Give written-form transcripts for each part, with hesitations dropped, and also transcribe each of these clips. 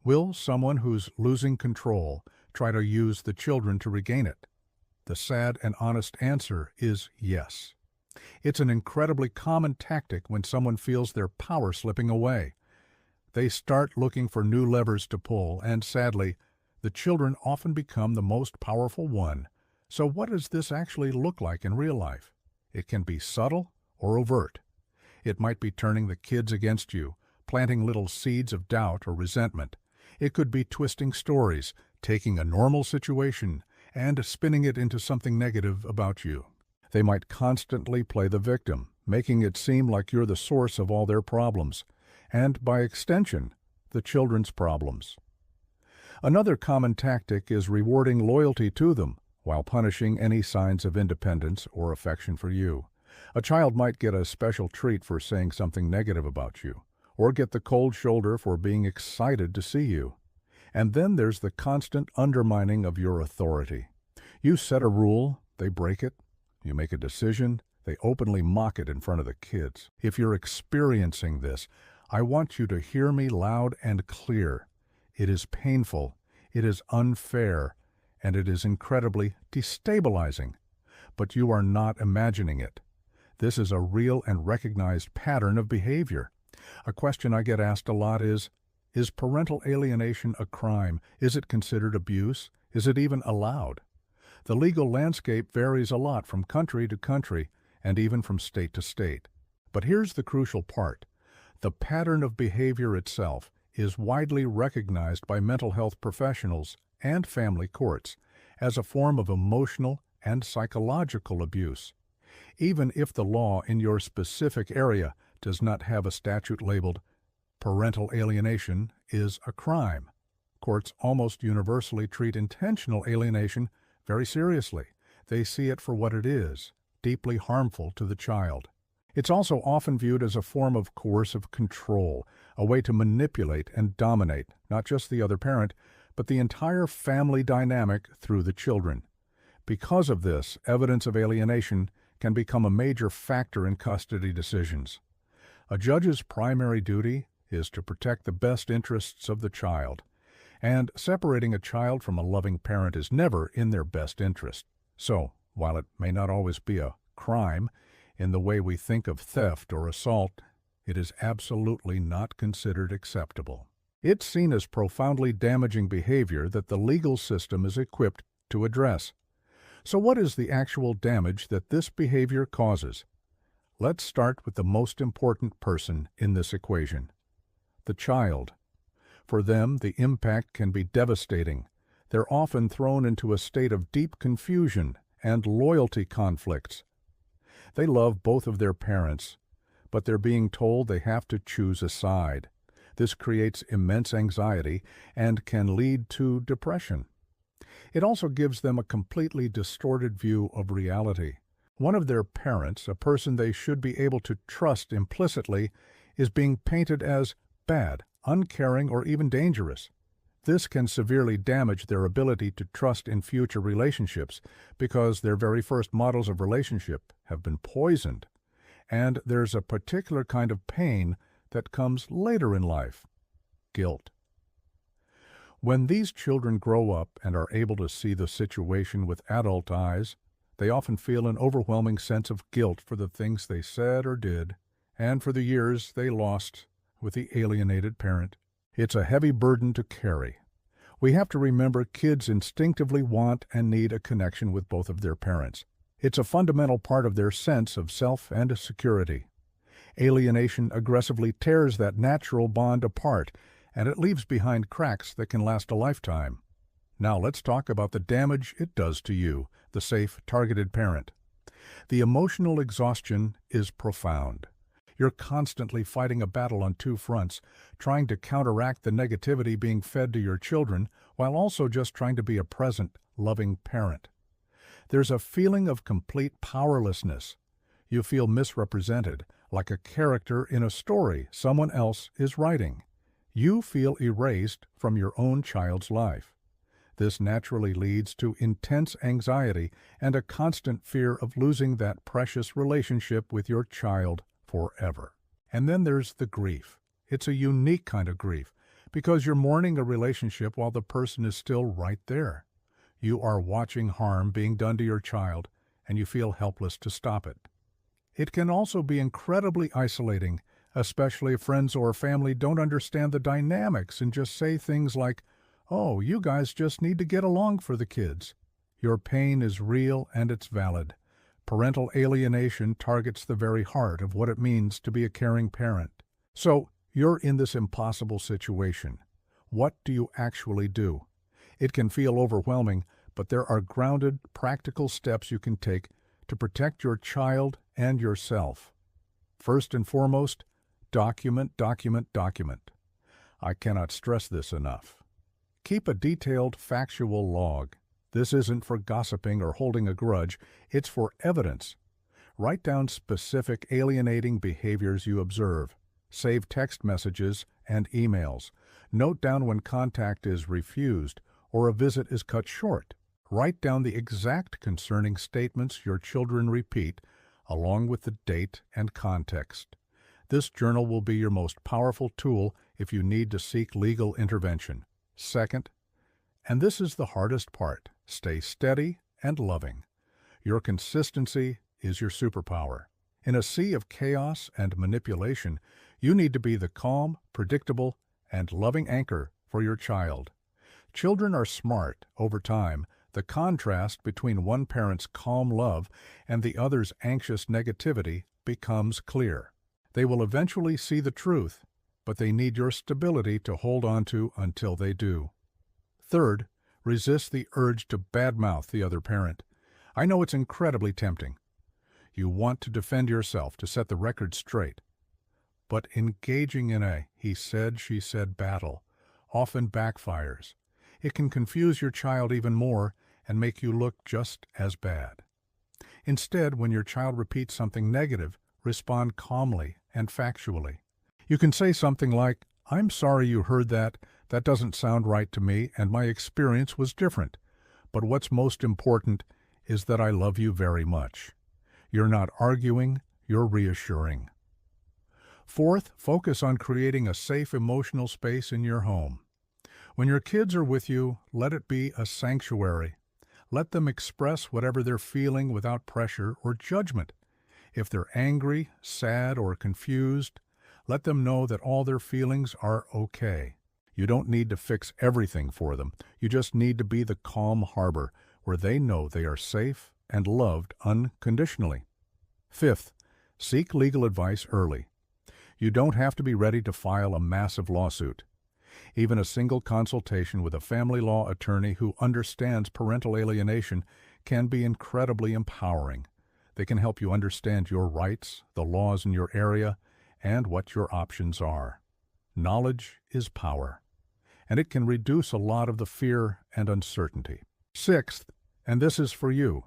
Will someone who's losing control try to use the children to regain it? The sad and honest answer is yes. It's an incredibly common tactic when someone feels their power slipping away. They start looking for new levers to pull, and sadly, the children often become the most powerful one. So what does this actually look like in real life? It can be subtle or overt. It might be turning the kids against you, planting little seeds of doubt or resentment. It could be twisting stories, taking a normal situation, and spinning it into something negative about you. They might constantly play the victim, making it seem like you're the source of all their problems, and by extension, the children's problems. Another common tactic is rewarding loyalty to them while punishing any signs of independence or affection for you. A child might get a special treat for saying something negative about you, or get the cold shoulder for being excited to see you. And then there's the constant undermining of your authority. You set a rule, they break it. You make a decision, they openly mock it in front of the kids. If you're experiencing this, I want you to hear me loud and clear. It is painful, it is unfair, and it is incredibly destabilizing. But you are not imagining it. This is a real and recognized pattern of behavior. A question I get asked a lot is parental alienation a crime? Is it considered abuse? Is it even allowed? The legal landscape varies a lot from country to country and even from state to state. But here's the crucial part. The pattern of behavior itself is widely recognized by mental health professionals and family courts as a form of emotional and psychological abuse. Even if the law in your specific area does not have a statute labeled parental alienation is a crime, courts almost universally treat intentional alienation very seriously. They see it for what it is, deeply harmful to the child. It's also often viewed as a form of coercive control, a way to manipulate and dominate not just the other parent, but the entire family dynamic through the children. Because of this, evidence of alienation can become a major factor in custody decisions. A judge's primary duty is to protect the best interests of the child, and separating a child from a loving parent is never in their best interest. So, while it may not always be a crime in the way we think of theft or assault, it is absolutely not considered acceptable. It's seen as profoundly damaging behavior that the legal system is equipped to address. So what is the actual damage that this behavior causes? Let's start with the most important person in this equation, the child. For them, the impact can be devastating. They're often thrown into a state of deep confusion and loyalty conflicts. They love both of their parents, but they're being told they have to choose a side. This creates immense anxiety and can lead to depression. It also gives them a completely distorted view of reality. One of their parents, a person they should be able to trust implicitly, is being painted as bad, uncaring, or even dangerous. This can severely damage their ability to trust in future relationships because their very first models of relationship have been poisoned. And there's a particular kind of pain that comes later in life: guilt. When these children grow up and are able to see the situation with adult eyes, they often feel an overwhelming sense of guilt for the things they said or did, and for the years they lost with the alienated parent. It's a heavy burden to carry. We have to remember kids instinctively want and need a connection with both of their parents. It's a fundamental part of their sense of self and security. Alienation aggressively tears that natural bond apart, and it leaves behind cracks that can last a lifetime. Now let's talk about the damage it does to you, the safe, targeted parent. The emotional exhaustion is profound. You're constantly fighting a battle on two fronts, trying to counteract the negativity being fed to your children while also just trying to be a present, loving parent. There's a feeling of complete powerlessness. You feel misrepresented, like a character in a story someone else is writing. You feel erased from your own child's life. This naturally leads to intense anxiety and a constant fear of losing that precious relationship with your child forever. And then there's the grief. It's a unique kind of grief because you're mourning a relationship while the person is still right there. You are watching harm being done to your child, and you feel helpless to stop it. It can also be incredibly isolating, especially if friends or family don't understand the dynamics and just say things like, "Oh, you guys just need to get along for the kids." Your pain is real and it's valid. Parental alienation targets the very heart of what it means to be a caring parent. So, you're in this impossible situation. What do you actually do? It can feel overwhelming, but there are grounded, practical steps you can take to protect your child and yourself. First and foremost, document, document, document. I cannot stress this enough. Keep a detailed, factual log. This isn't for gossiping or holding a grudge, it's for evidence. Write down specific alienating behaviors you observe. Save text messages and emails. Note down when contact is refused or a visit is cut short. Write down the exact concerning statements your children repeat, along with the date and context. This journal will be your most powerful tool if you need to seek legal intervention. Second, and this is the hardest part, stay steady and loving. Your consistency is your superpower. In a sea of chaos and manipulation, you need to be the calm, predictable, and loving anchor for your child. Children are smart. Over time, the contrast between one parent's calm love and the other's anxious negativity becomes clear. They will eventually see the truth, but they need your stability to hold on to until they do. Third, resist the urge to badmouth the other parent. I know it's incredibly tempting. You want to defend yourself, to set the record straight. But engaging in a he said, she said battle often backfires. It can confuse your child even more and make you look just as bad. Instead, when your child repeats something negative, respond calmly and factually. You can say something like, "I'm sorry you heard that. That doesn't sound right to me, and my experience was different. But what's most important is that I love you very much." You're not arguing, you're reassuring. Fourth, focus on creating a safe emotional space in your home. When your kids are with you, let it be a sanctuary. Let them express whatever they're feeling without pressure or judgment. If they're angry, sad, or confused, let them know that all their feelings are okay. You don't need to fix everything for them. You just need to be the calm harbor where they know they are safe and loved unconditionally. Fifth, seek legal advice early. You don't have to be ready to file a massive lawsuit. Even a single consultation with a family law attorney who understands parental alienation can be incredibly empowering. They can help you understand your rights, the laws in your area, and what your options are. Knowledge is power, and it can reduce a lot of the fear and uncertainty. Sixth, and this is for you,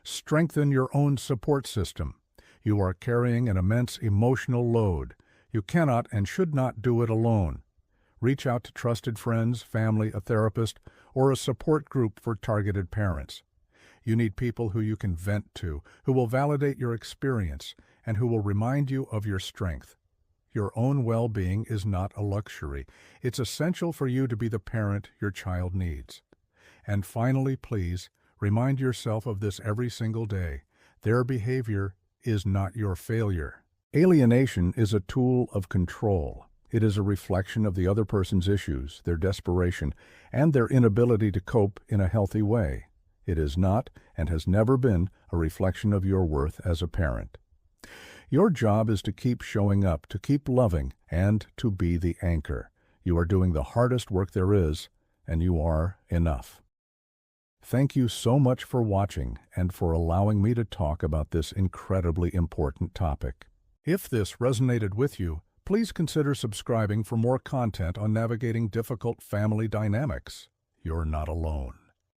strengthen your own support system. You are carrying an immense emotional load. You cannot and should not do it alone. Reach out to trusted friends, family, a therapist, or a support group for targeted parents. You need people who you can vent to, who will validate your experience, and who will remind you of your strength. Your own well-being is not a luxury. It's essential for you to be the parent your child needs. And finally, please, remind yourself of this every single day. Their behavior is not your failure. Alienation is a tool of control. It is a reflection of the other person's issues, their desperation, and their inability to cope in a healthy way. It is not, and has never been, a reflection of your worth as a parent. Your job is to keep showing up, to keep loving, and to be the anchor. You are doing the hardest work there is, and you are enough. Thank you so much for watching and for allowing me to talk about this incredibly important topic. If this resonated with you, please consider subscribing for more content on navigating difficult family dynamics. You're not alone.